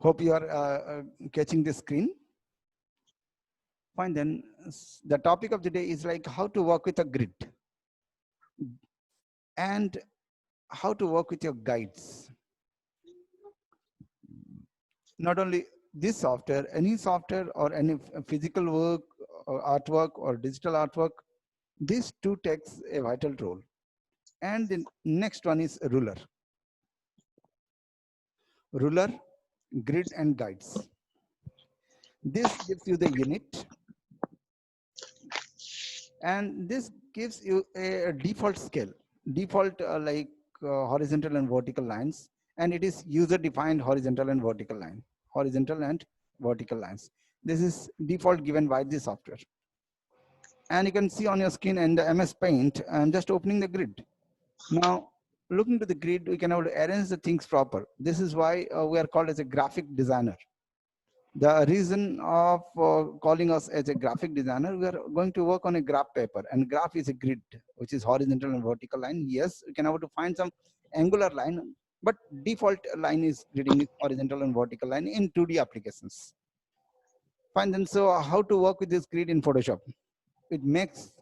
Hope you are catching the screen. Fine, then the topic of the day is like how to work with a grid and how to work with your guides. Not only this software, any software or any physical work or artwork or digital artwork, these two takes a vital role. And the next one is ruler. Ruler, grid and guides. This gives you the unit, and this gives you a default scale, default horizontal and vertical lines, and it is user defined horizontal and vertical line, horizontal and vertical lines. This is default given by the software. And you can see on your screen in the MS Paint, I'm just opening the grid. Now, looking to the grid, we can arrange the things proper. This is why we are called as a graphic designer. The reason of calling us as a graphic designer, we are going to work on a graph paper, and graph is a grid, which is horizontal and vertical line. Yes, we can have to find some angular line, but default line is reading horizontal and vertical line in 2D applications. Fine, then so how to work with this grid in Photoshop? It makes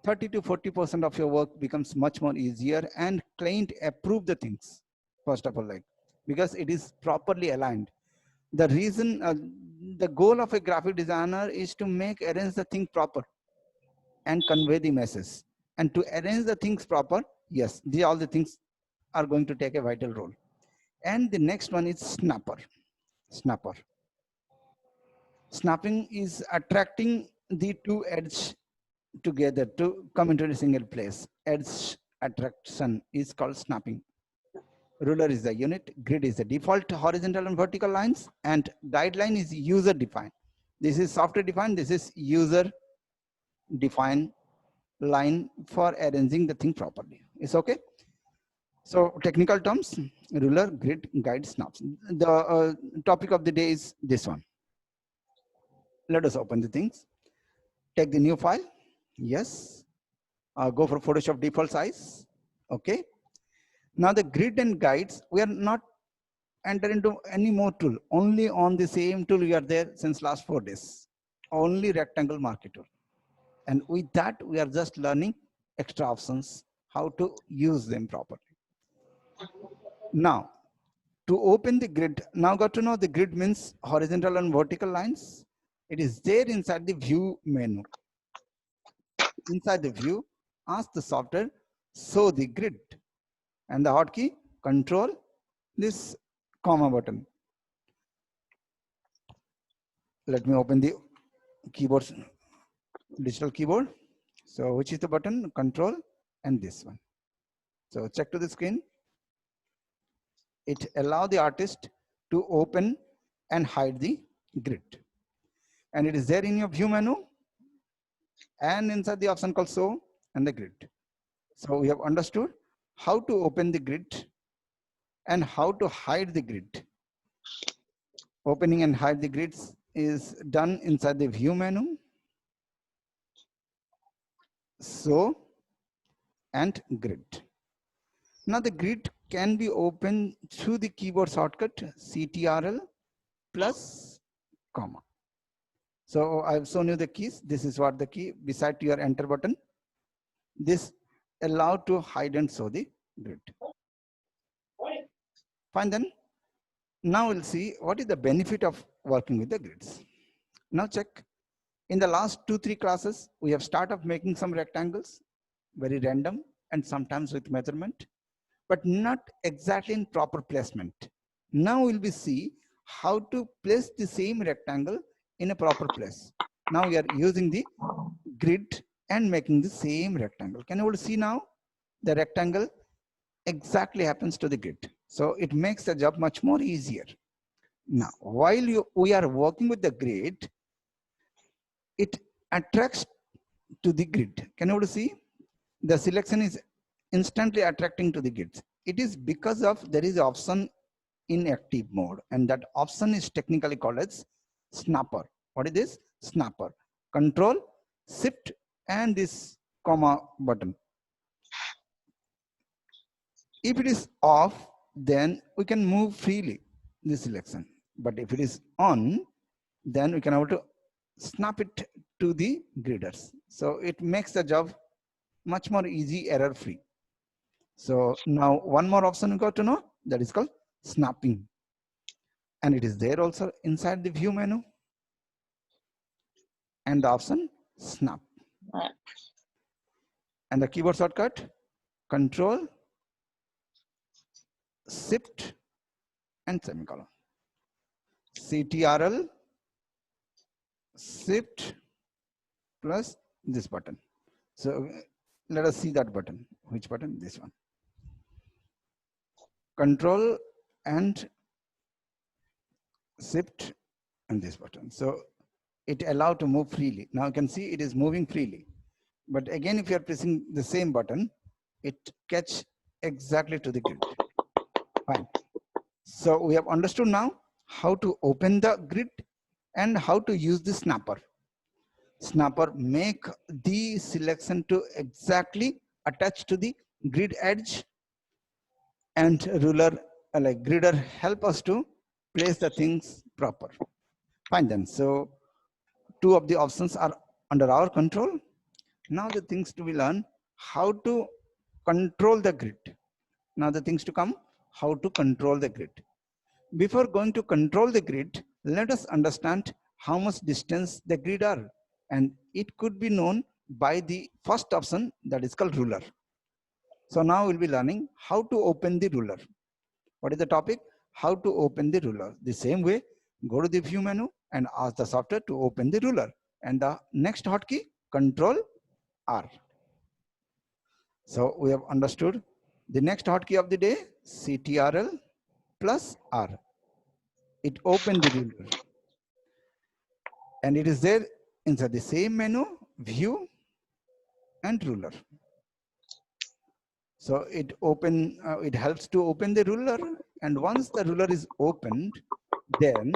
30 to 40% of your work becomes much more easier, and client approve the things, first of all, like, because it is properly aligned. The reason, the goal of a graphic designer is to arrange the thing proper and convey the message. And to arrange the things proper, yes, all the things are going to take a vital role. And the next one is snapper. Snapper. Snapping is attracting the two edges together to come into a single place. Edge attraction is called snapping. Ruler is the unit, grid is the default horizontal and vertical lines, and guideline is user defined. This is software defined, this is user defined line for arranging the thing properly. It's okay. So technical terms, ruler, grid, guide, snaps. The topic of the day is this one. Let us open the things. Take the new file. Yes. Go for Photoshop default size. Okay. Now the grid and guides, we are not enter into any more tool. Only on the same tool we are there since last 4 days. Only rectangle marquee tool. And with that, we are just learning extra options, how to use them properly. Now, to open the grid, now got to know the grid means horizontal and vertical lines. It is there inside the view menu. Inside the view, ask the software, show the grid. And the hotkey, control this comma button. Let me open the keyboard, digital keyboard. So which is the button? Control and this one. So check to the screen. It allows the artist to open and hide the grid. And it is there in your view menu and inside the option called show and the grid. So we have understood how to open the grid and how to hide the grid. Opening and hide the grids is done inside the view menu. So and grid. Now the grid can be opened through the keyboard shortcut CTRL plus comma. So I've shown you the keys. This is what the key beside your enter button. This allowed to hide and show the grid. Fine then. Now we'll see what is the benefit of working with the grids. Now check. In the last 2-3 classes, we have started making some rectangles, very random and sometimes with measurement, but not exactly in proper placement. Now we'll be see how to place the same rectangle in a proper place. Now we are using the grid and making the same rectangle. Can you all see now? The rectangle exactly happens to the grid. So it makes the job much more easier. Now, while we are working with the grid, it attracts to the grid. Can you all see? The selection is instantly attracting to the grids. It is because of there is option in active mode, and that option is technically called as snapper. What is this? Snapper. Control, shift, and this comma button. If it is off, then we can move freely the selection. But if it is on, then we can able to snap it to the gridders. So it makes the job much more easy, error free. So now one more option we got to know, that is called snapping. And it is there also inside the view menu. And the option snap. And the keyboard shortcut, Control, Shift, and semicolon. CTRL, Shift, plus this button. So let us see that button. Which button? This one. Control and Shift and this button. So it allowed to move freely. Now you can see it is moving freely. But again, if you are pressing the same button, it catch exactly to the grid. Fine. So we have understood now how to open the grid and how to use the snapper. Snapper make the selection to exactly attach to the grid edge, and ruler like gridder help us to place the things proper. Fine then. So two of the options are under our control. Now the things to be learned, how to control the grid. Now the things to come, how to control the grid. Before going to control the grid, let us understand how much distance the grid are. And it could be known by the first option, that is called ruler. So now we'll be learning how to open the ruler. What is the topic? How to open the ruler. The same way, go to the view menu and ask the software to open the ruler. And the next hotkey, Control R. So we have understood the next hotkey of the day, CTRL plus R. It opened the ruler. And it is there inside the same menu, view and ruler. So it helps to open the ruler. And once the ruler is opened, then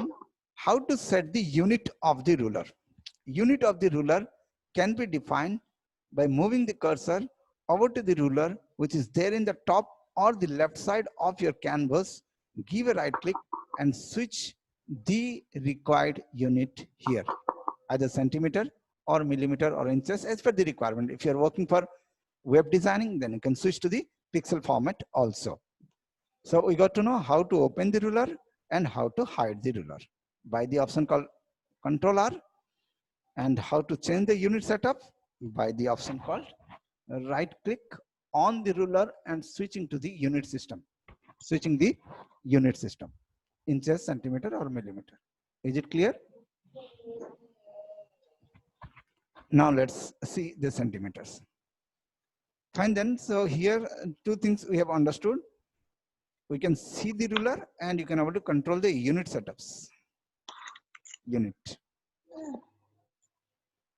how to set the unit of the ruler. Unit of the ruler can be defined by moving the cursor over to the ruler, which is there in the top or the left side of your canvas. Give a right click and switch the required unit here, either centimeter or millimeter or inches as per the requirement. If you're working for web designing, then you can switch to the pixel format also. So we got to know how to open the ruler and how to hide the ruler by the option called Control R, and how to change the unit setup by the option called right click on the ruler and switching to the unit system. Switching the unit system, inches, centimeter or millimeter. Is it clear? Now let's see the centimeters. Fine then. So here two things we have understood. We can see the ruler and you can able to control the unit setups. Unit.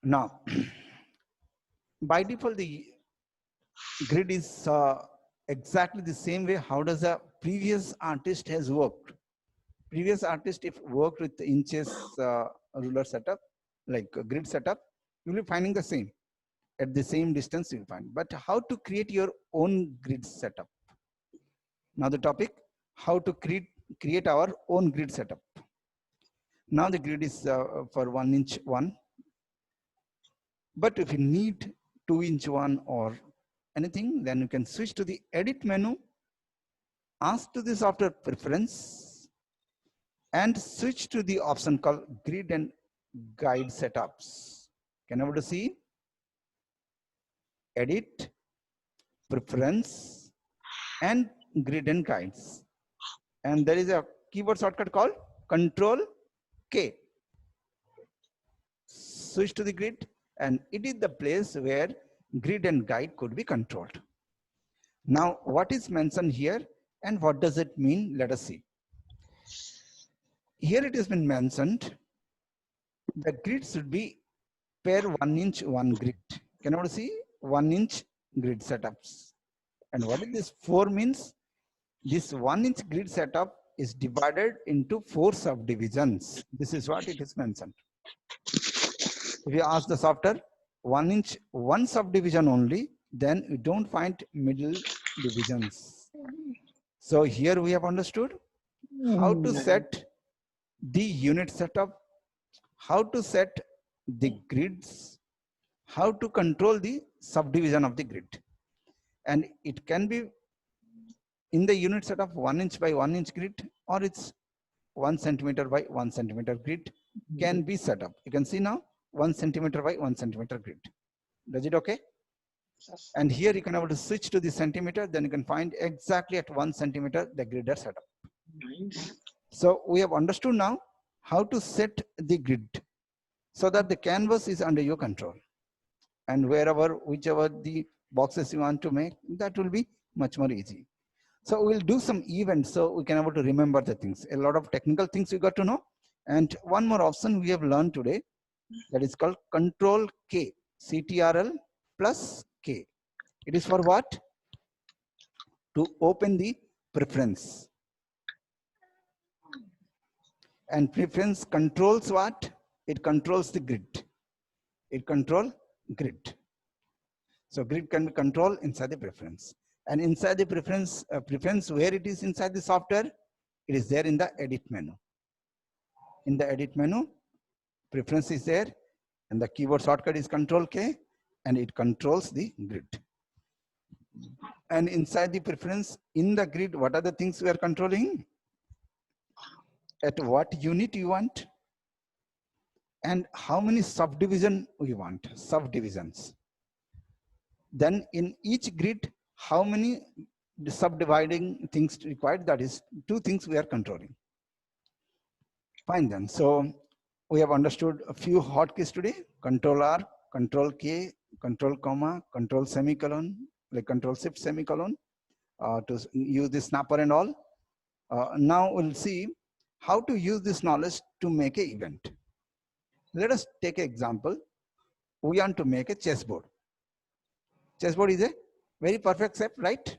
Now, by default, the grid is exactly the same way. How does a previous artist has worked? Previous artist, if worked with the inches ruler setup, like a grid setup, you will be finding the same. At the same distance you will find. But how to create your own grid setup? Now the topic, how to create our own grid setup. Now the grid is for 1 inch one. But if you need 2 inch one or anything, then you can switch to the edit menu, ask to the software preference, and switch to the option called grid and guide setups. Can you able to see? Edit, preference, and grid and guides. And there is a keyboard shortcut called Control K. Switch to the grid, and it is the place where grid and guide could be controlled. Now, what is mentioned here and what does it mean? Let us see. Here it has been mentioned the grid should be per 1 inch one grid. Can you see 1 inch grid setups? And what is this 4 means? This 1 inch grid setup is divided into 4 subdivisions. This is what it is mentioned. If you ask the software 1 inch one subdivision only, then you don't find middle divisions. So here we have understood how to set the unit setup, how to set the grids, how to control the subdivision of the grid. And it can be in the unit setup 1 inch by 1 inch grid, or it's 1 centimeter by 1 centimeter grid can be set up. You can see now 1 centimeter by 1 centimeter grid. Does it okay? And here you can able to switch to the centimeter, then you can find exactly at 1 centimeter the grid are set up. Nice. So we have understood now how to set the grid so that the canvas is under your control. And wherever, whichever the boxes you want to make, that will be much more easy. So we'll do some events so we can able to remember the things. A lot of technical things you got to know. And one more option we have learned today, that is called Control K, CTRL plus K. It is for what? To open the preference. And preference controls what? It controls the grid. It controls grid. So grid can be controlled inside the preference. And inside the preference, where it is inside the software, it is there in the edit menu. In the edit menu, preference is there, and the keyboard shortcut is Control K, and it controls the grid. And inside the preference, in the grid, what are the things we are controlling? At what unit you want, and how many subdivision we want, subdivisions. Then in each grid, how many subdividing things required, that is 2 things we are controlling. Fine then. So we have understood a few hotkeys today: Control R, Control K, Control comma, Control semicolon, like Control Shift semicolon, to use the snapper and all. Now we'll see how to use this knowledge to make an event. Let us take an example. We want to make a chessboard. Chessboard is a very perfect shape, right?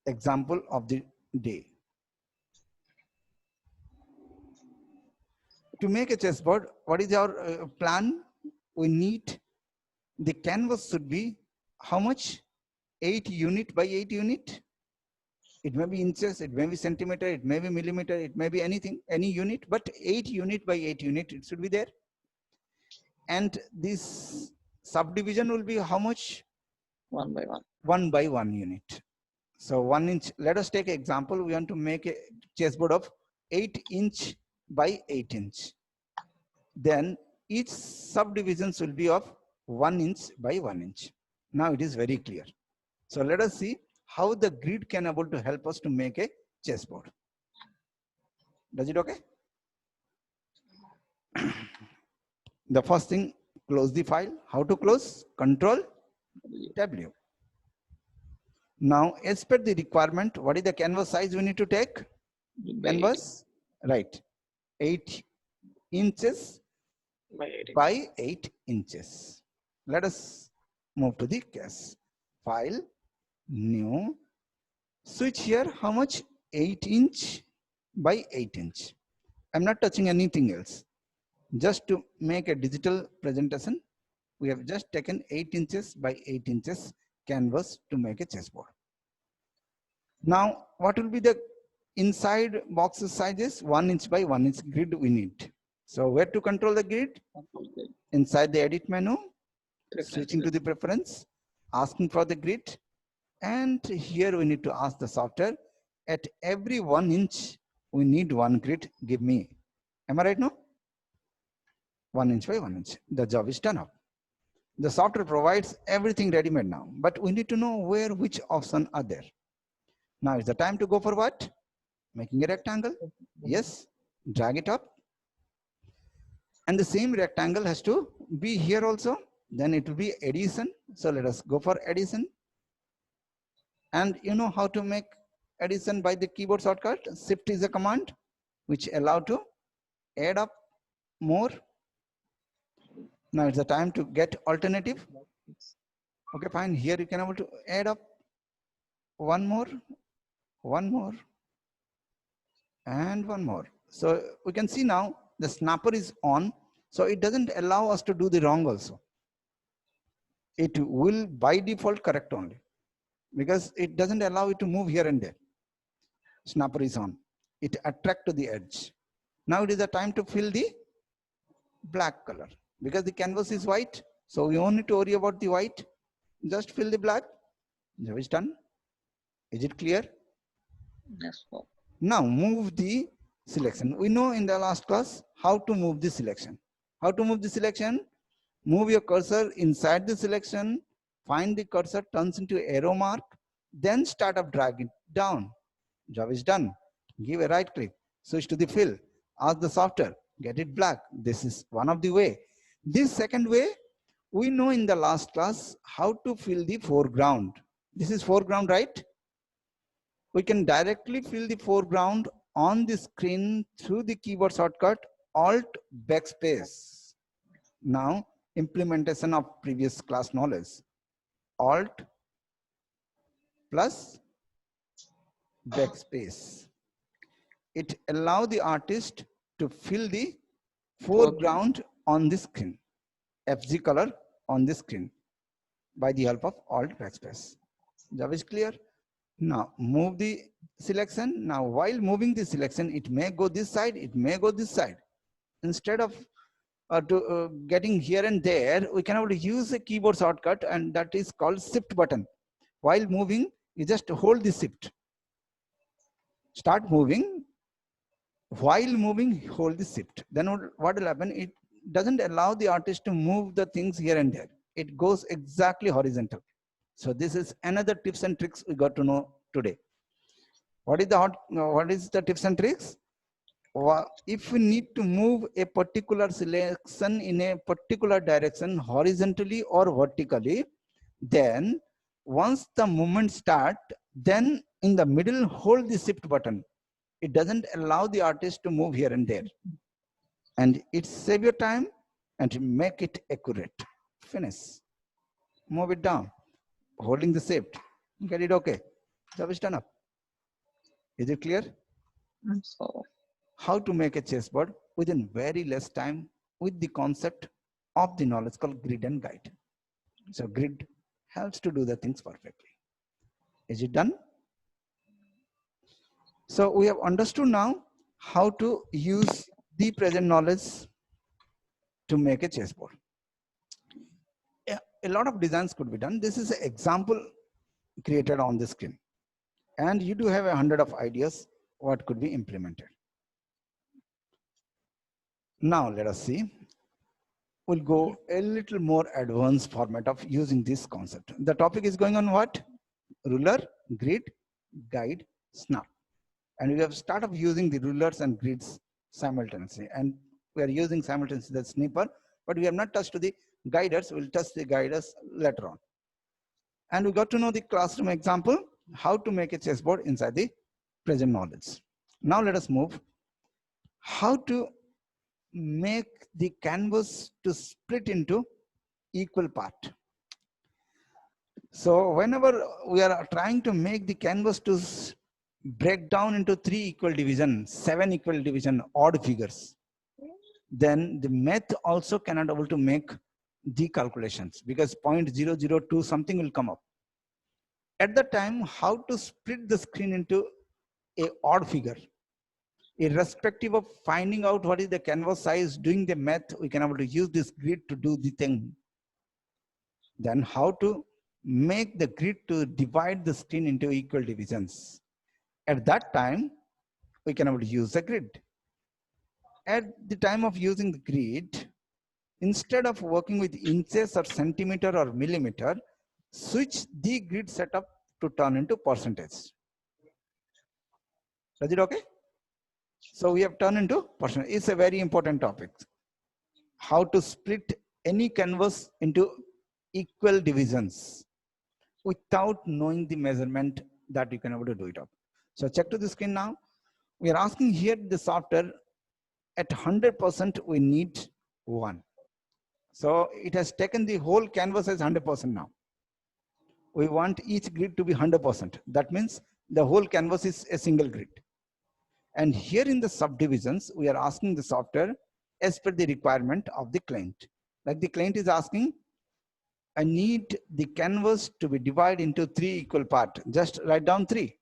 Example of the day. To make a chessboard, what is our plan? We need the canvas should be how much? 8 unit by 8 unit. It may be inches, it may be centimeter, it may be millimeter, it may be anything, any unit, but 8 unit by 8 unit, it should be there. And this subdivision will be how much? 1 by 1. 1 by 1 unit. So 1 inch, let us take an example. We want to make a chessboard of 8 inch by 8 inch. Then each subdivisions will be of 1 inch by 1 inch. Now it is very clear. So let us see how the grid can able to help us to make a chessboard. Does it okay? The first thing, close the file. How to close? Control W. Now, as per the requirement, what is the canvas size we need to take? Canvas, right, 8 inches by 8 inches. Let us move to the case. File, new, switch here, how much? 8 inch by 8 inch. I'm not touching anything else. Just to make a digital presentation, we have just taken 8 inches by 8 inches canvas to make a chessboard. Now, what will be the inside boxes sizes? 1 inch by 1 inch grid we need. So where to control the grid? Inside the edit menu, switching to the preference, asking for the grid. And here we need to ask the software, at every 1 inch, we need 1 grid, give me. Am I right now? 1 inch by 1 inch. The job is done up. The software provides everything ready-made now, but we need to know where which options are there. Now is the time to go for what? Making a rectangle. Yes, drag it up. And the same rectangle has to be here also. Then it will be addition. So let us go for addition. And you know how to make addition by the keyboard shortcut. Shift is a command which allow to add up more. Now it's the time to get alternative. Okay, fine. Here you can able to add up one more, and one more. So we can see now the snapper is on. So it doesn't allow us to do the wrong also. It will by default correct only. because it doesn't allow it to move here and there. Snapper is on. It attract to the edge. Now it is the time to fill the black color because the canvas is white. So we only need to worry about the white. Just fill the black. Job is done. Is it clear? Yes, sir. Now move the selection. We know in the last class how to move the selection. How to move the selection? Move your cursor inside the selection, find the cursor turns into arrow mark, then start up drag it down. Job is done. Give a right click, switch to the fill, ask the software, get it black. This is one of the way. This second way, we know in the last class how to fill the foreground. This is foreground, right? We can directly fill the foreground on the screen through the keyboard shortcut Alt backspace. Now implementation of previous class knowledge. Alt plus backspace. It allows the artist to fill the foreground on the screen, FG color on the screen by the help of Alt backspace. Job is clear? Now move the selection. Now while moving the selection, it may go this side, it may go this side. Instead of getting here and there, we can able to use a keyboard shortcut, and that is called shift button. While moving, you just hold the shift. Start moving. While moving, hold the shift. Then what will happen? It doesn't allow the artist to move the things here and there. It goes exactly horizontal. So this is another tips and tricks we got to know today. What is the tips and tricks? If we need to move a particular selection in a particular direction horizontally or vertically, then once the movement start, then in the middle hold the shift button. It doesn't allow the artist to move here and there, and it save your time and make it accurate. Finish. Move it down, holding the shift. Get it okay. Job is done up. Is it clear? So, How to make a chessboard within very less time with the concept of the knowledge called grid and guide. So grid helps to do the things perfectly. Is it done? So we have understood now how to use the present knowledge to make a chessboard. A lot of designs could be done. This is an example created on the screen. And you do have 100 of ideas what could be implemented. Now let us see. We'll go a little more advanced format of using this concept. The topic is going on what? Ruler, grid, guide, snap. And we have started using the rulers and grids simultaneously. And we are using simultaneously the snipper, but we have not touched to the guiders. We'll touch the guiders later on. And we got to know the classroom example, how to make a chessboard inside the present knowledge. Now let us move. How to make the canvas to split into equal part. So whenever we are trying to make the canvas to break down into 3 equal division, 7 equal division, odd figures, then the math also cannot able to make the calculations because 0.002 something will come up. At the time, how to split the screen into a odd figure, irrespective of finding out what is the canvas size, doing the math, we can able to use this grid to do the thing. Then how to make the grid to divide the screen into equal divisions. At that time, we can able to use the grid. At the time of using the grid, instead of working with inches or centimeter or millimeter, switch the grid setup to turn into percentage. Is it okay? So we have turned into percentage. It's a very important topic. How to split any canvas into equal divisions without knowing the measurement that you can able to do it up. So check to the screen now. We are asking here the software at 100% we need 1. So it has taken the whole canvas as 100% now. We want each grid to be 100%. That means the whole canvas is a single grid. And here in the subdivisions, we are asking the software as per the requirement of the client. Like the client is asking I need the canvas to be divided into 3 equal parts. Just write down 3.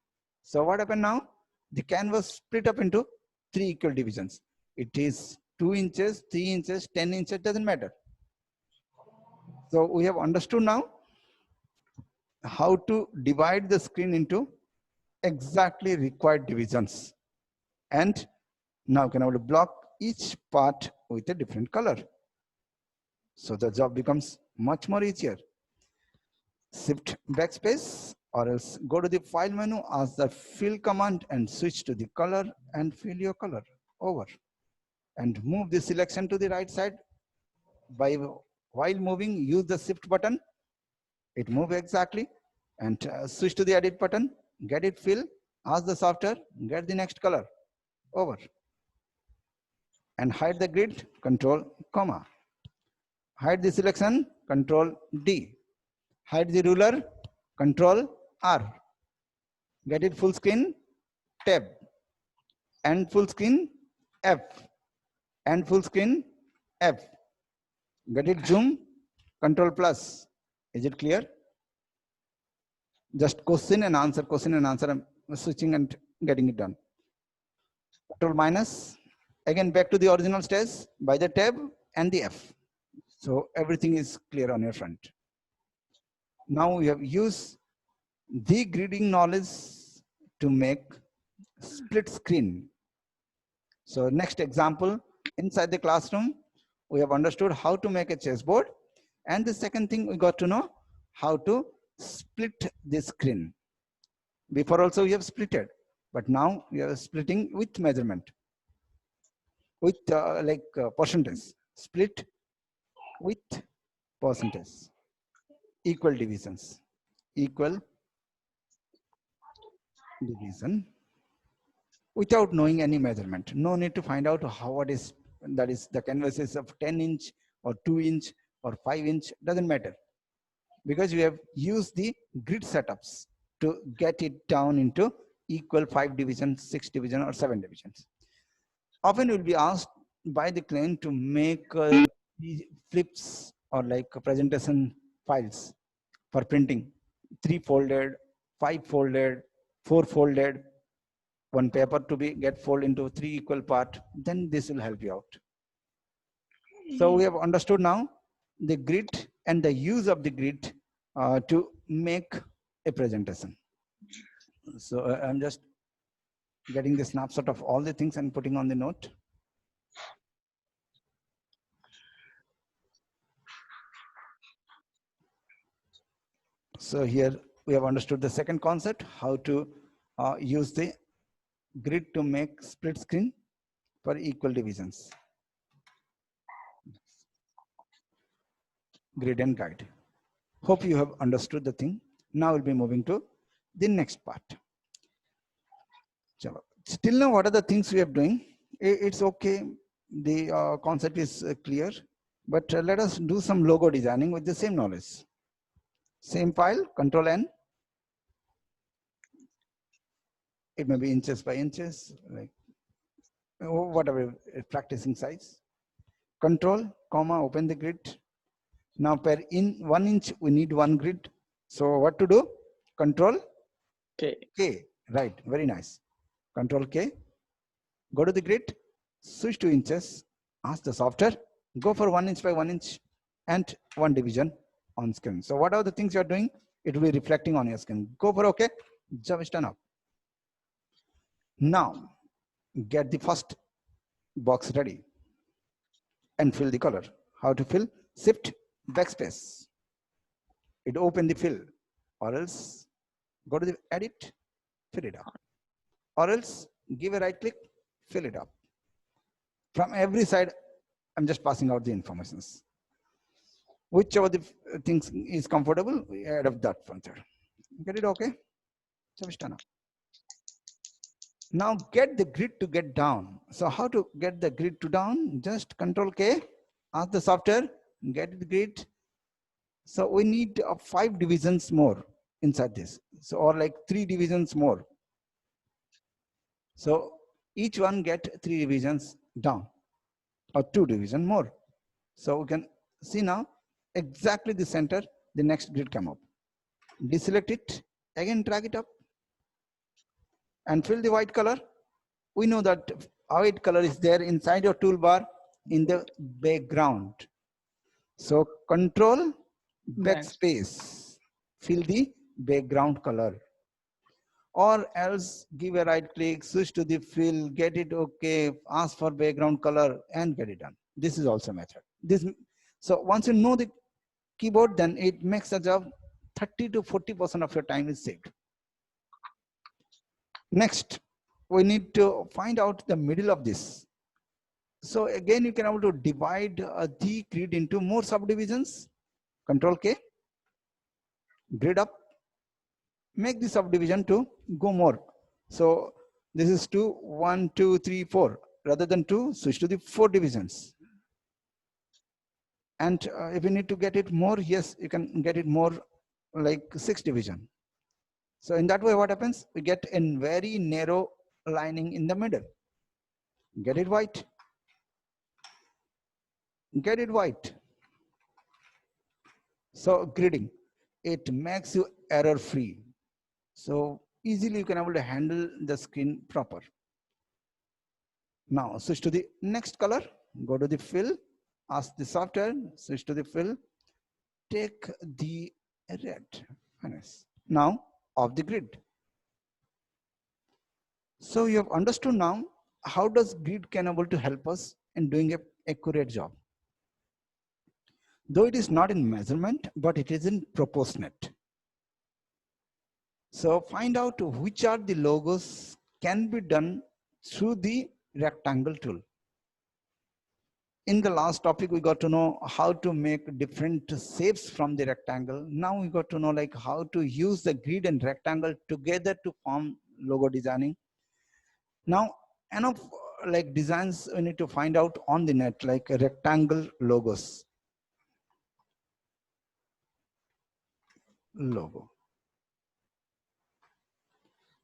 So what happened now? The canvas split up into 3 equal divisions. It is 2 inches, 3 inches, 10 inches, doesn't matter. So we have understood now how to divide the screen into exactly required divisions. And now can I block each part with a different color. So the job becomes much more easier. Shift backspace or else go to the file menu, ask the fill command and switch to the color and fill your color over. And move the selection to the right side. While moving, use the shift button. It moves exactly. And switch to the edit button, get it fill, ask the software, get the next color over. And hide the grid, control comma. Hide the selection, control D. Hide the ruler, control R. Get it full screen, tab. And full screen, F. And full screen, F. Get it zoom, control plus. Is it clear? Just question and answer, I'm switching and getting it done. Control minus, again back to the original stage by the tab and the F. So everything is clear on your front. Now we have used the gridding knowledge to make split screen. So next example, inside the classroom, we have understood how to make a chessboard. And the second thing we got to know how to split the screen. Before also we have splitted, but now we are splitting with measurement, with percentage. Split with percentage. Equal divisions. Equal division without knowing any measurement. No need to find out how what is, that is the canvas is of 10 inch or 2 inch or 5 inch, doesn't matter. Because we have used the grid setups to get it down into equal 5 divisions, 6 divisions or 7 divisions. Often you will be asked by the client to make flips or like presentation files for printing, 3 folded, 5 folded, 4 folded, one paper to be get folded into 3 equal part, then this will help you out. So we have understood now the grid and the use of the grid to make a presentation. So I'm just getting the snapshot of all the things and putting on the note. So here we have understood the second concept, how to use the grid to make split screen for equal divisions. Grid and guide. Hope you have understood the thing. Now we'll be moving to the next part. Still now, what are the things we are doing? It's okay. The concept is clear, but let us do some logo designing with the same knowledge. Same file, control N. It may be inches by inches, like whatever practicing size. Control, comma, open the grid. Now per 1 inch, we need 1 grid. So what to do? Control K, right, very nice. Control K, go to the grid, switch to inches, ask the software, go for 1 inch by 1 inch and 1 division on screen. So what are the things you're doing? It will be reflecting on your screen. Go for OK, job is done up. Now, get the first box ready and fill the color. How to fill? Shift backspace. It open the fill, or else go to the edit, fill it up. Or else give a right click, fill it up. From every side, I'm just passing out the informations. Whichever the things is comfortable, we add up that further. Get it okay? Now get the grid to get down. So how to get the grid to down? Just Control K, ask the software, get the grid. So we need 5 divisions more inside this. So or like 3 divisions more. So each one get 3 divisions down or 2 division more. So we can see now exactly the center the next grid come up. Deselect it, again drag it up and fill the white color. We know that white color is there inside your toolbar in the background. So control backspace, fill the background color, or else give a right click, switch to the fill, get it okay, ask for background color and get it done. This is also a method. So once you know the keyboard, then it makes the job 30 to 40% of your time is saved. Next, we need to find out the middle of this. So again, you can able to divide the grid into more subdivisions. Control K, grid up, make the subdivision to go more. So this is 2, 1, 2, 3, 4. Rather than 2, switch to the 4 divisions. And if you need to get it more, yes, you can get it more like 6 division. So in that way, what happens? We get a very narrow lining in the middle. Get it white. Get it white. So gridding, it makes you error free. So easily you can able to handle the screen proper. Now switch to the next color, go to the fill, ask the software, switch to the fill, take the red. Now off the grid. So you have understood now how does grid can able to help us in doing a accurate job. Though it is not in measurement, but it is in proportionate. So find out which are the logos can be done through the rectangle tool. In the last topic, we got to know how to make different shapes from the rectangle. Now we got to know like how to use the grid and rectangle together to form logo designing. Now, enough like designs we need to find out on the net, like rectangle logos. Logo.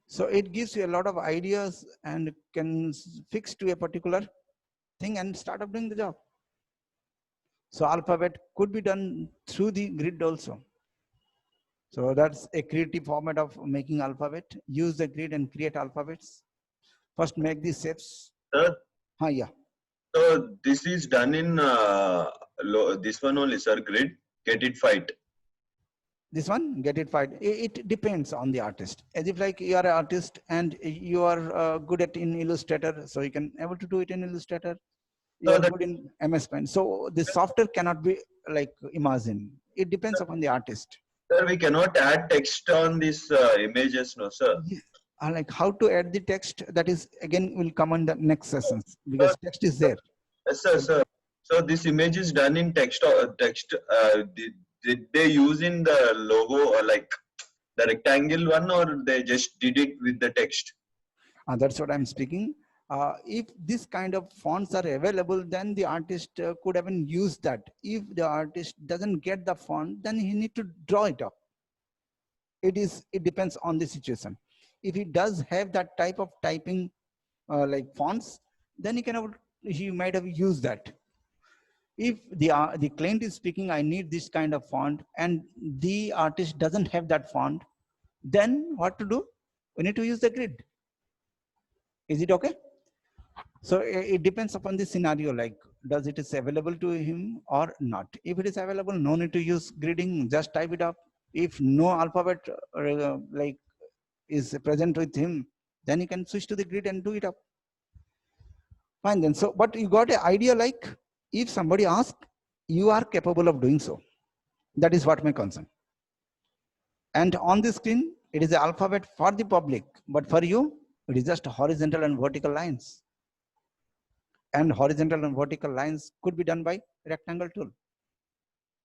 So it gives you a lot of ideas and can fix to a particular thing and start up doing the job. So alphabet could be done through the grid also. So that's a creative format of making alphabet. Use the grid and create alphabets. First make these shapes. Sir, Yeah. so this is done in this one only, sir, grid, get it fight. This one, get it right. It depends on the artist. As if like you are an artist and you are good at in Illustrator, so you can able to do it in Illustrator. You So are that, good in MS Paint. So the software cannot be like imagined. It depends upon the artist. sir, we cannot add text on these images, no, sir. Yeah. Like how to add the text, that is again will come on the next sessions because text is there. Yes, sir, sir. So this image is done in text. Did they use in the logo or like the rectangle one, or they just did it with the text? That's what I'm speaking. If this kind of fonts are available, then the artist could even use that. If the artist doesn't get the font, then he need to draw it up. It depends on the situation. If he does have that type of typing like fonts, then he might have used that. If the client is speaking, I need this kind of font, and the artist doesn't have that font, then what to do? We need to use the grid. Is it okay? So it depends upon the scenario, like does it is available to him or not. If it is available, no need to use gridding, just type it up. If no alphabet like is present with him, then you can switch to the grid and do it up. Fine then. So, but you got an idea, like if somebody asks, you are capable of doing so. That is what my concern. And on the screen, it is the alphabet for the public, but for you, it is just horizontal and vertical lines. And horizontal and vertical lines could be done by rectangle tool.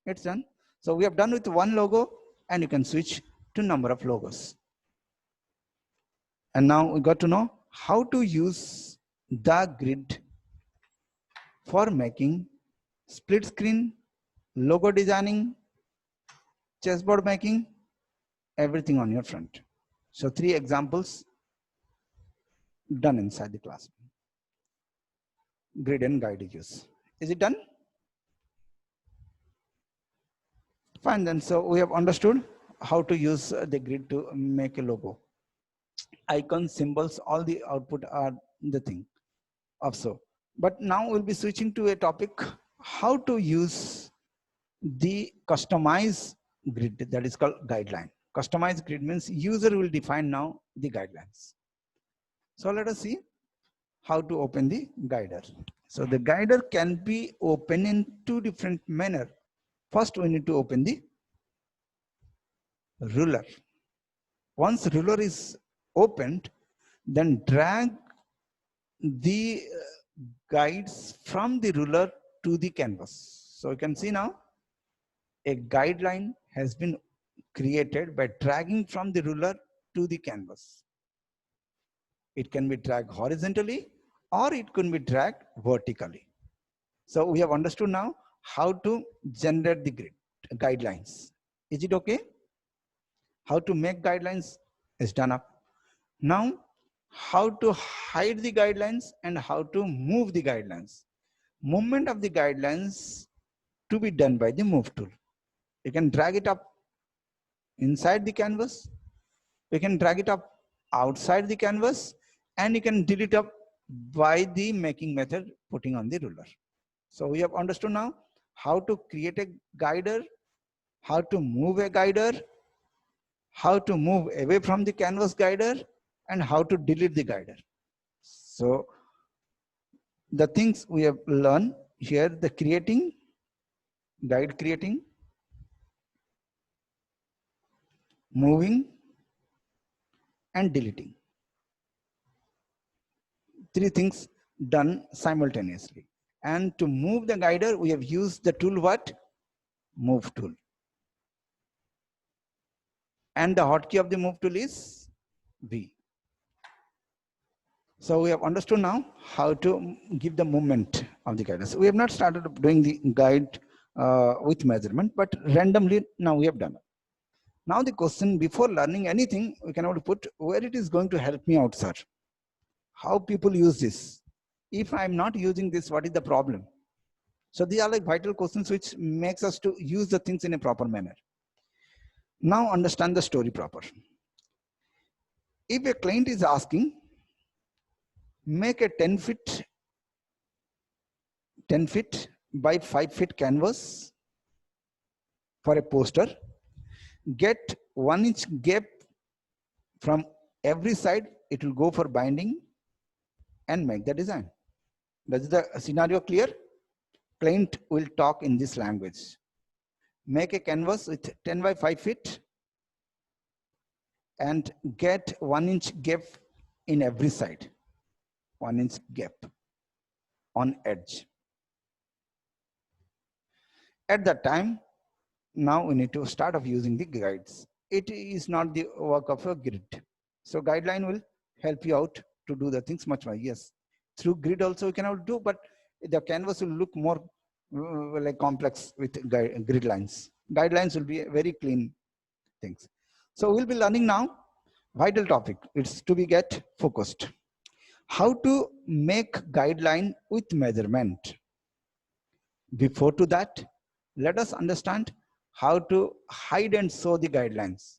It's done. So we have done with one logo, and you can switch to number of logos. And now we got to know how to use the grid for making split screen, logo designing, chessboard making, everything on your front. So 3 examples done inside the classroom. Grid and guide use. Is it done? Fine then. So we have understood how to use the grid to make a logo. Icons, symbols, all the output are the thing of so. But now we'll be switching to a topic, how to use the customized grid, that is called guideline. Customized grid means user will define now the guidelines. So let us see how to open the guider. So the guider can be opened in two different manner. First, we need to open the ruler. Once ruler is opened, then drag the guides from the ruler to the canvas. So you can see now a guideline has been created by dragging from the ruler to the canvas. It can be dragged horizontally or it can be dragged vertically. So we have understood now how to generate the grid guidelines. Is it okay? How to make guidelines is done up. Now, how to hide the guidelines and how to move the guidelines. Movement of the guidelines to be done by the move tool. You can drag it up inside the canvas. You can drag it up outside the canvas, and you can delete up by the making method putting on the ruler. So we have understood now how to create a guider, how to move a guider, how to move away from the canvas guider, and how to delete the guider. So the things we have learned here, the creating, guide creating, moving, and deleting. Three things done simultaneously. And to move the guider, we have used the tool what? Move tool. And the hotkey of the move tool is V. So we have understood now how to give the movement of the guidance. We have not started doing the guide with measurement, but randomly now we have done it. Now the question, before learning anything, we can only put where it is going to help me out, sir. How people use this. If I'm not using this, what is the problem? So these are like vital questions which makes us to use the things in a proper manner. Now understand the story proper. If a client is asking, make a 10 feet by 5 feet canvas for a poster, get 1 inch gap from every side, it will go for binding, and make the design. Is the scenario clear? Client will talk in this language. Make a canvas with 10 by 5 feet and get 1 inch gap in every side. 1 inch gap on edge. At that time, now we need to start off using the guides. It is not the work of a grid. So guideline will help you out to do the things much more. Yes, through grid also you cannot do, but the canvas will look more like complex with grid lines. Guidelines will be very clean things. So we'll be learning now vital topic. It's to be get focused. How to make guideline with measurement. Before to that, let us understand how to hide and show the guidelines.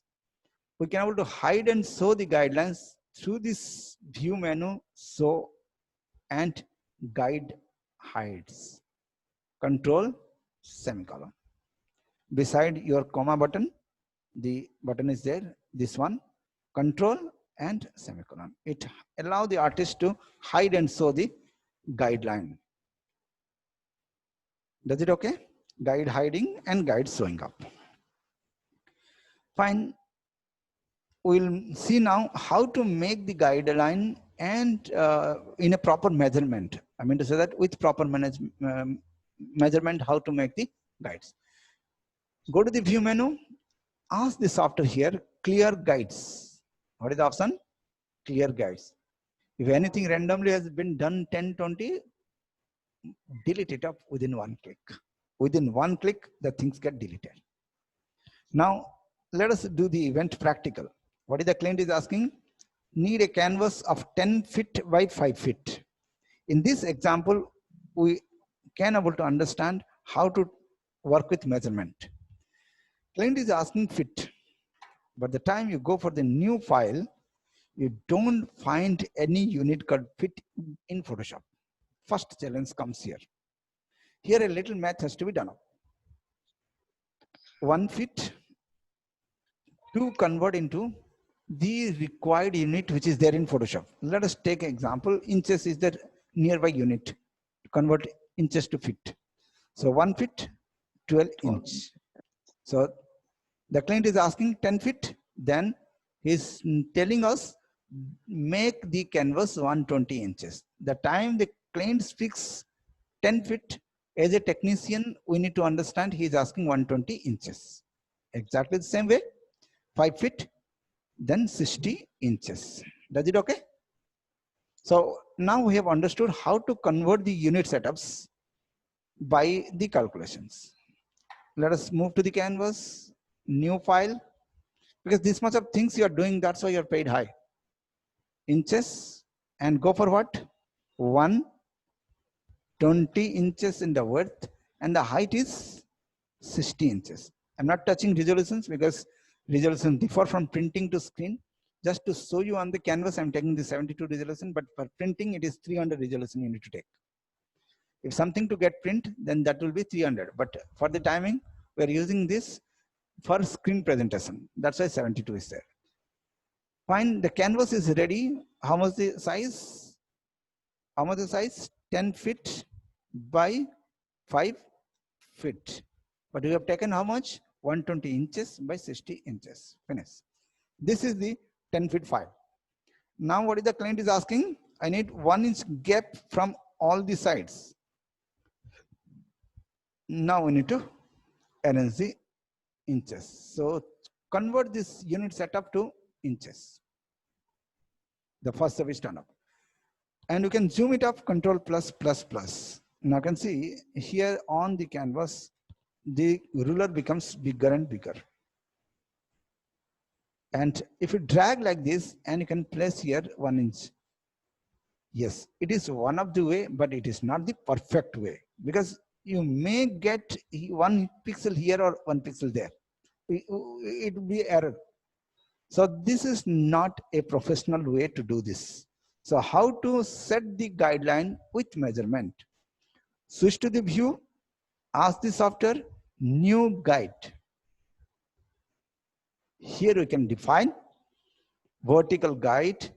We can able to hide and show the guidelines through this view menu, show and guide hides. Control semicolon. Beside your comma button, the button is there, this one, control and semicolon. It allows the artist to hide and show the guideline. Does it okay? Guide hiding and guide showing up. Fine. We'll see now how to make the guideline and in a proper measurement. I mean to say that with proper measurement, how to make the guides. Go to the view menu, ask the software here, clear guides. What is the option? Clear guides. If anything randomly has been done 10, 20, delete it up within one click. Within one click, the things get deleted. Now, let us do the event practical. What is the client is asking? Need a canvas of 10 feet by 5 feet. In this example, we can able to understand how to work with measurement. Client is asking fit, but the time you go for the new file, you don't find any unit called fit in Photoshop. First challenge comes here. Here a little math has to be done. One fit to convert into the required unit which is there in Photoshop. Let us take an example. Inches is the nearby unit to convert inches to fit. So 1 fit, 12 inch. So the client is asking 10 feet, then he's telling us make the canvas 120 inches. The time the client speaks 10 feet, as a technician, we need to understand he is asking 120 inches. Exactly the same way, 5 feet, then 60 inches. Does it okay? So now we have understood how to convert the unit setups by the calculations. Let us move to the canvas, new file, because this much of things you are doing, that's why you're paid high. Inches, and go for what? 120 inches in the width, and the height is 60 inches. I'm not touching resolutions because resolutions differ from printing to screen. Just to show you on the canvas, I'm taking the 72 resolution, but for printing, it is 300 resolution you need to take. If something to get print, then that will be 300. But for the timing, we're using this for screen presentation. That's why 72 is there. Fine, the canvas is ready. How much the size? How much the size? 10 feet by 5 feet. But we have taken how much? 120 inches by 60 inches. Finish. This is the 10 feet file. Now what is the client is asking? I need 1 inch gap from all the sides. Now we need to arrange the inches. So convert this unit setup to inches. The first step is done up. And you can zoom it up, control plus plus plus. Now you can see here on the canvas, the ruler becomes bigger and bigger. And if you drag like this, and you can place here 1 inch. Yes, it is one of the way, but it is not the perfect way, because you may get 1 pixel here or 1 pixel there. It will be error. So this is not a professional way to do this. So how to set the guideline with measurement? Switch to the view, ask the software, new guide. Here we can define vertical guide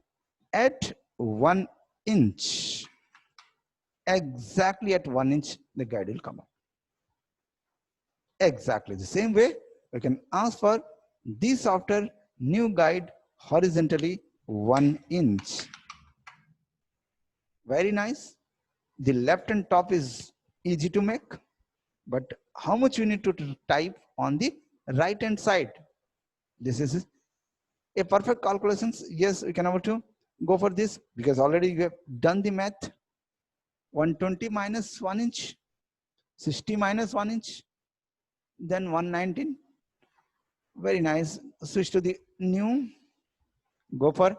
at 1 inch. Exactly at 1 inch, the guide will come up. Exactly the same way, we can ask for this software, new guide horizontally 1 inch. Very nice. The left and top is easy to make, but how much you need to type on the right hand side? This is a perfect calculations. Yes, we can able to go for this because already you have done the math. 120 minus 1 inch, 60 minus 1 inch, then 119. Very nice. Switch to the new, go for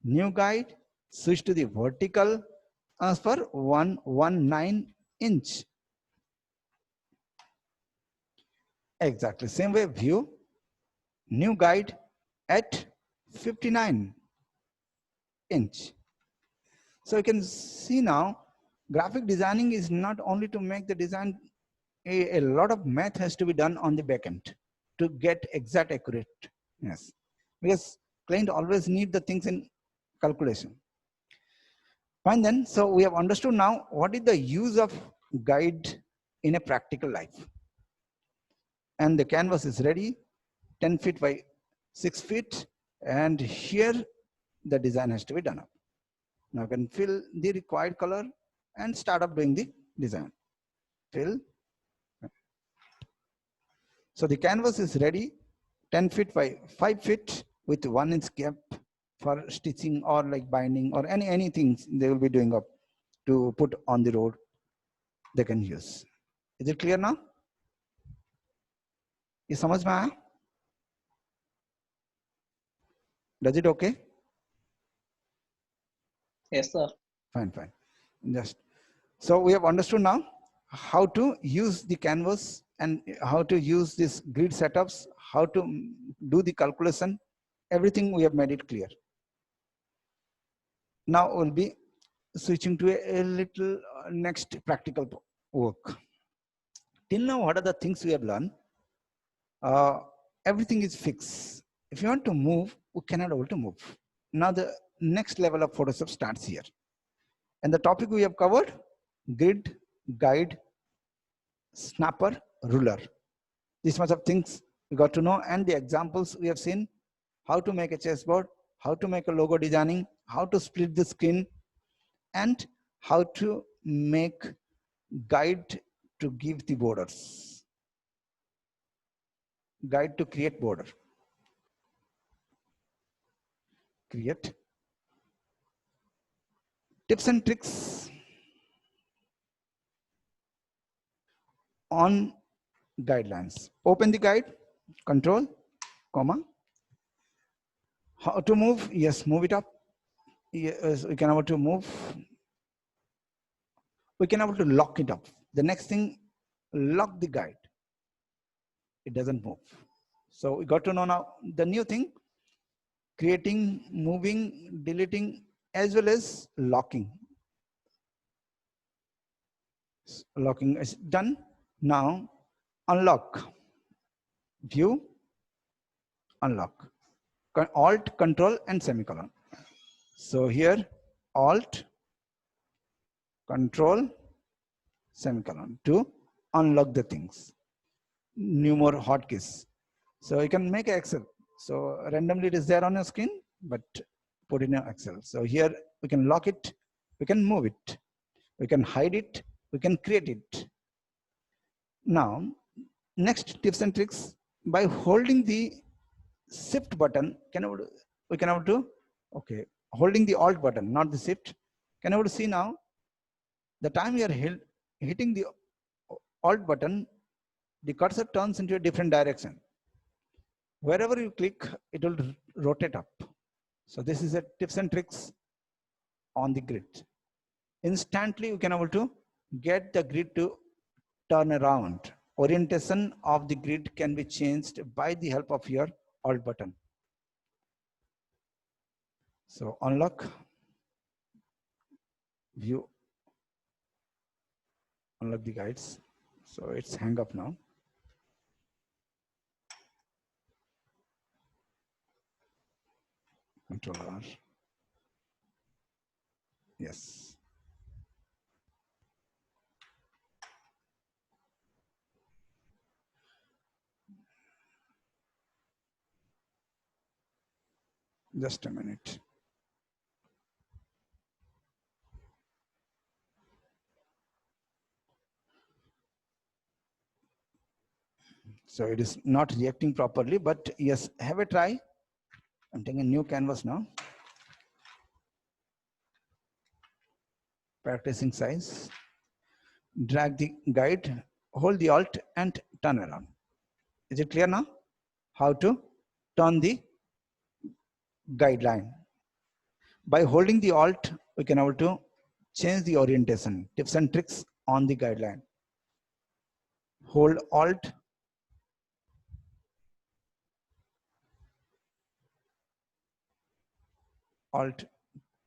new guide, switch to the vertical, as for 119 inch. Exactly same way, view, new guide at 59 inch. So you can see now, graphic designing is not only to make the design, a lot of math has to be done on the back end to get exact accurate. Yes, because client always need the things in calculation. Fine then, so we have understood now what is the use of guide in a practical life. And the canvas is ready, 10 feet by 6 feet. And here the design has to be done up. Now you can fill the required color and start up doing the design. Fill. So the canvas is ready, 10 feet by 5 feet with 1 inch gap for stitching or like binding or anything they will be doing up to put on the road they can use. Is it clear now? ये समझ में आया? Does it okay? Yes, sir. Fine, fine. Just so we have understood now how to use the canvas and how to use these grid setups, how to do the calculation, everything we have made it clear. Now we'll be switching to a little next practical work. Till now, what are the things we have learned? Everything is fixed. If you want to move, we cannot able to move. Now the next level of Photoshop starts here. And the topic we have covered: grid, guide, snapper, ruler. These much of things we got to know, and the examples we have seen: how to make a chessboard, how to make a logo designing, how to split the screen, and how to make guide to give the borders. Guide to create border. Create. Tips and tricks on guidelines. Open the guide, control, comma. How to move? Yes, move it up. Yes, we can able to move. We can able to lock it up. The next thing, lock the guide. It doesn't move. So we got to know now the new thing: creating, moving, deleting, as well as locking. Locking is done. Now unlock. View, unlock. Alt, control, and semicolon. So here, alt, control, semicolon to unlock the things. New more hotkeys. So you can make Excel. So randomly it is there on your screen, but put in your Excel. So here we can lock it, we can move it, we can hide it, we can create it. Now, next tips and tricks: by holding the shift button, we can able to, okay, holding the alt button, not the shift, can able to see now, the time you are hitting the alt button, the cursor turns into a different direction. Wherever you click, it will rotate up. So this is a tips and tricks on the grid. Instantly, you can able to get the grid to turn around. Orientation of the grid can be changed by the help of your alt button. So unlock, view, unlock the guides. So it's hang up now. Control R. Yes. Just a minute. So it is not reacting properly, but yes, have a try. I'm taking a new canvas now. Practicing size. Drag the guide, hold the alt and turn around. Is it clear now? How to turn the guideline. By holding the alt, we can able to change the orientation. Tips and tricks on the guideline. Hold alt. Alt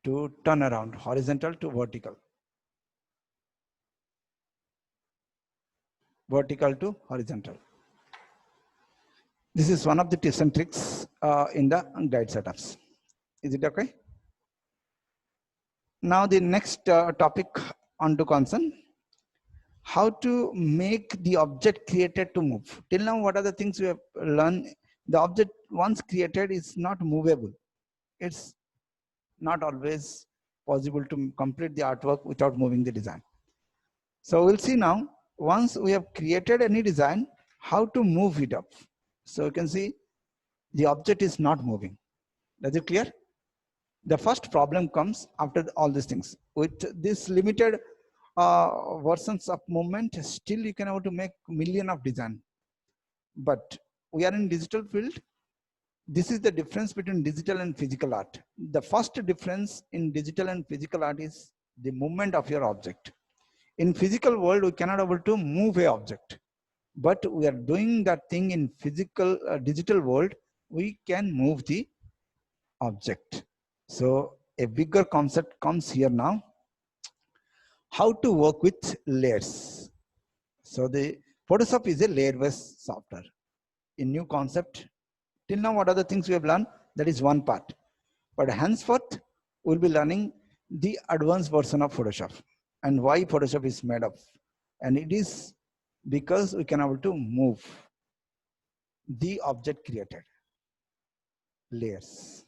to turn around, horizontal to vertical. Vertical to horizontal. This is one of the tips and tricks in the guide setups. Is it okay? Now the next topic on to concern: how to make the object created to move. Till now, what are the things we have learned? The object once created is not movable. It's not always possible to complete the artwork without moving the design. So we'll see now, once we have created any design, how to move it up. So you can see the object is not moving. Is it clear? The first problem comes after all these things. With this limited versions of movement, still you can able to make million of design. But we are in digital field. This is the difference between digital and physical art. The first difference in digital and physical art is the movement of your object. In physical world, we cannot able to move a object. but we are doing that thing in physical digital world. We can move the object. So a bigger concept comes here now, how to work with layers. So the Photoshop is a layer based software. A new concept. Till now, what are the things we have learned? That is one part. But henceforth, we'll be learning the advanced version of Photoshop and why Photoshop is made of. And it is because we can able to move the object created, layers.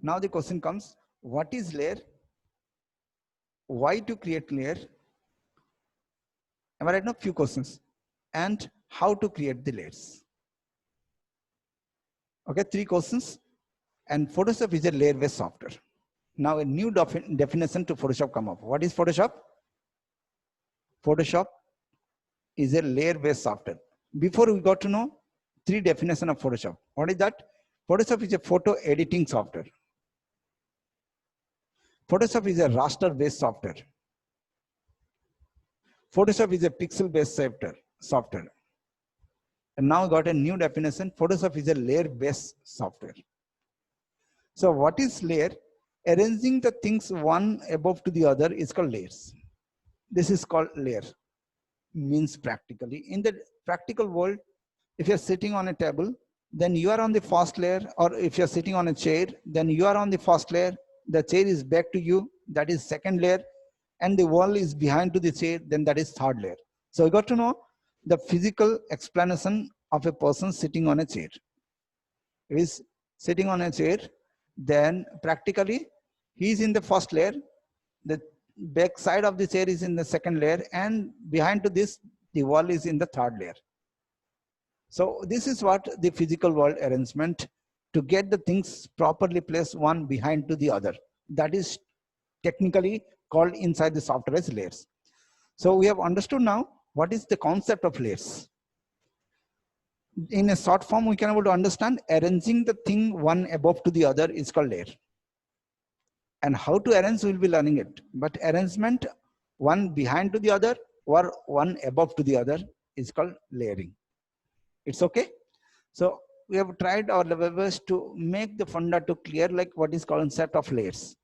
Now the question comes, what is layer? Why to create layer? Am I right now? Few questions. And how to create the layers. Okay, 3 questions. And Photoshop is a layer-based software. Now a new definition to Photoshop come up. What is Photoshop? Photoshop is a layer-based software. Before we got to know 3 definition of Photoshop. What is that? Photoshop is a photo editing software. Photoshop is a raster-based software. Photoshop is a pixel-based software. And now got a new definition. Photoshop is a layer-based software. So what is layer? Arranging the things one above to the other is called layers. This is called layer. Means practically. In the practical world, if you're sitting on a table, then you are on the first layer, or if you're sitting on a chair, then you are on the first layer, the chair is back to you, that is second layer, and the wall is behind to the chair, then that is third layer. So you got to know the physical explanation of a person sitting on a chair. If he's sitting on a chair, then practically he is in the first layer, the back side of the chair is in the second layer, and behind to this, the wall is in the third layer. So this is what the physical world arrangement, to get the things properly placed one behind to the other. That is technically called inside the software as layers. So we have understood now what is the concept of layers. In a short form, we can able to understand arranging the thing one above to the other is called layer. And how to arrange, we'll be learning it. But arrangement one behind to the other or one above to the other is called layering. It's okay. So we have tried our level best to make the funda to clear, like what is concept of layers.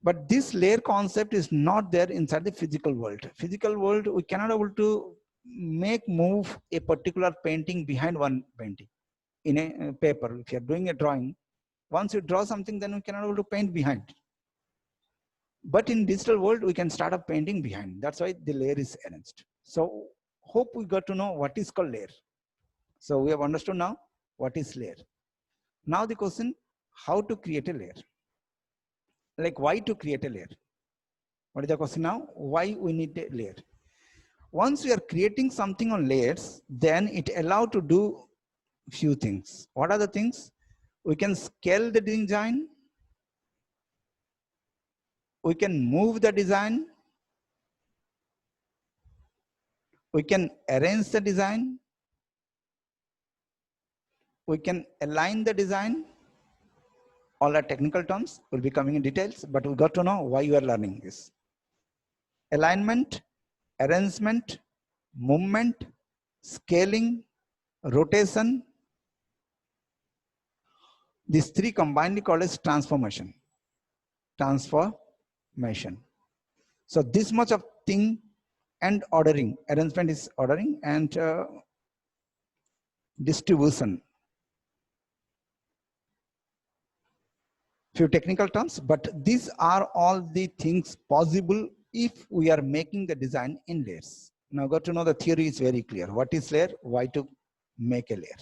But this layer concept is not there inside the physical world. Physical world, we cannot able to make move a particular painting behind one painting in a paper. If you're doing a drawing, once you draw something, then we cannot able to paint behind. But in digital world, we can start up painting behind. That's why the layer is arranged. So hope we got to know what is called layer. So we have understood now what is layer. Now the question, how to create a layer? Like why to create a layer? What is the question now? Why we need a layer? Once we are creating something on layers, then it allows to do few things. What are the things? We can scale the design. We can move the design. We can arrange the design. We can align the design. All are technical terms, will be coming in details, but we got to know why you are learning this. Alignment, arrangement, movement, scaling, rotation. These 3 combined called as transformation. Transformation. So this much of thing, and ordering. Arrangement is ordering, and distribution. Few technical terms, but these are all the things possible if we are making the design in layers. Now got to know the theory is very clear. What is layer? Why to make a layer?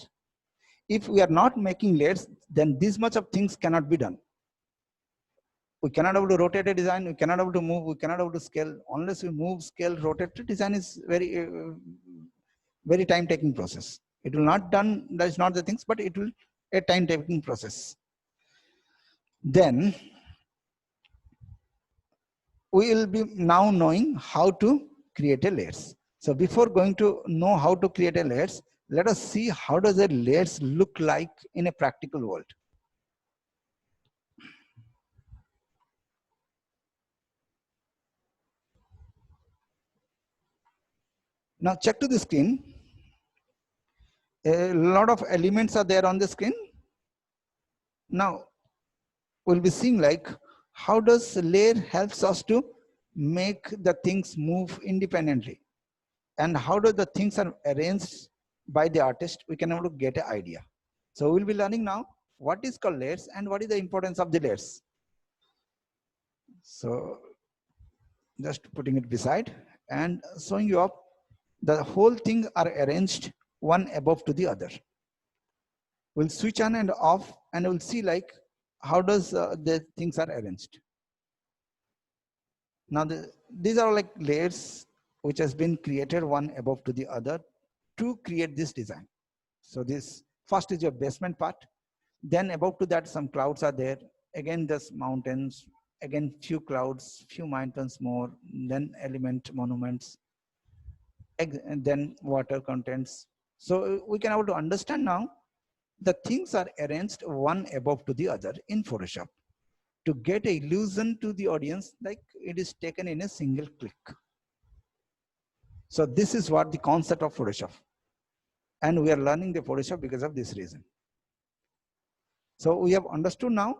If we are not making layers, then this much of things cannot be done. We cannot able to rotate a design, we cannot able to move, we cannot able to scale. Unless we move, scale, rotate, the design is very time taking process. It will not done, that is not the things, but it will a time taking process. Then we will be now knowing how to create a layers. So before going to know how to create a layers, let us see how does a layers look like in a practical world. Now check to the screen. A lot of elements are there on the screen. Now we'll be seeing like how does layer helps us to make the things move independently, and how do the things are arranged by the artist, we can able to get an idea. So we'll be learning now what is called layers and what is the importance of the layers. So just putting it beside and showing you up, the whole thing are arranged one above to the other. We'll switch on and off and we'll see like how does the things are arranged. Now these are like layers which has been created one above to the other to create this design. So this first is your basement part, then above to that some clouds are there, again just mountains, again few clouds, few mountains more, then element monuments, and then water contents. So we can able to understand now the things are arranged one above to the other in Photoshop to get a illusion to the audience like it is taken in a single click. So this is what the concept of Photoshop, and we are learning the Photoshop because of this reason. So we have understood now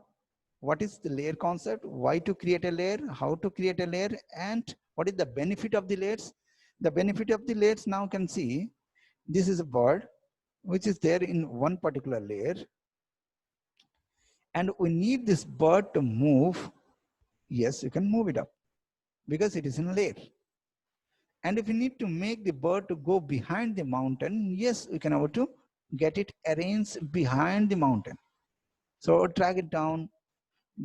what is the layer concept, why to create a layer, how to create a layer, and what is the benefit of the layers. The benefit of the layers now can see this is a bird which is there in one particular layer, and we need this bird to move. Yes, you can move it up because it is in a layer. And if you need to make the bird to go behind the mountain, yes, we can able to get it arranged behind the mountain. So drag it down,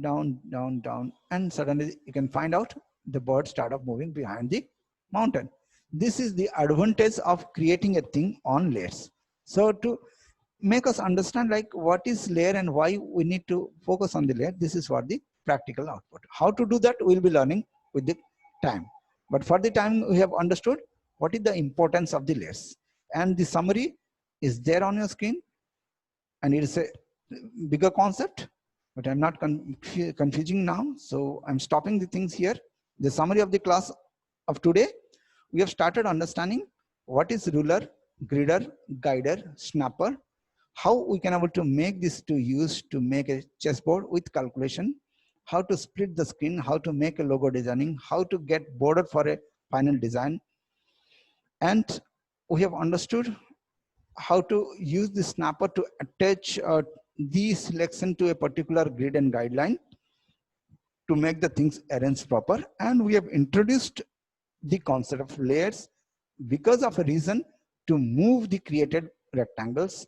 down, down, down, and suddenly you can find out the bird start up moving behind the mountain. This is the advantage of creating a thing on layers. So to make us understand like what is layer and why we need to focus on the layer, this is what the practical output. How to do that we'll be learning with the time. But for the time we have understood what is the importance of the layers. And the summary is there on your screen, and it is a bigger concept, but I'm not confusing now. So I'm stopping the things here. The summary of the class of today, we have started understanding what is ruler, grider, guider, snapper, how we can able to make this to use to make a chessboard with calculation, how to split the screen, how to make a logo designing, how to get border for a final design. And we have understood how to use the snapper to attach the selection to a particular grid and guideline to make the things arranged proper. And we have introduced the concept of layers because of a reason to move the created rectangles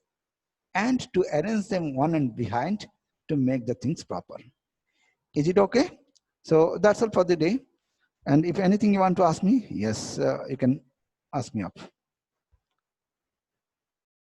and to arrange them one and behind to make the things proper. Is it okay? So that's all for the day. And if anything you want to ask me, yes, you can ask me up.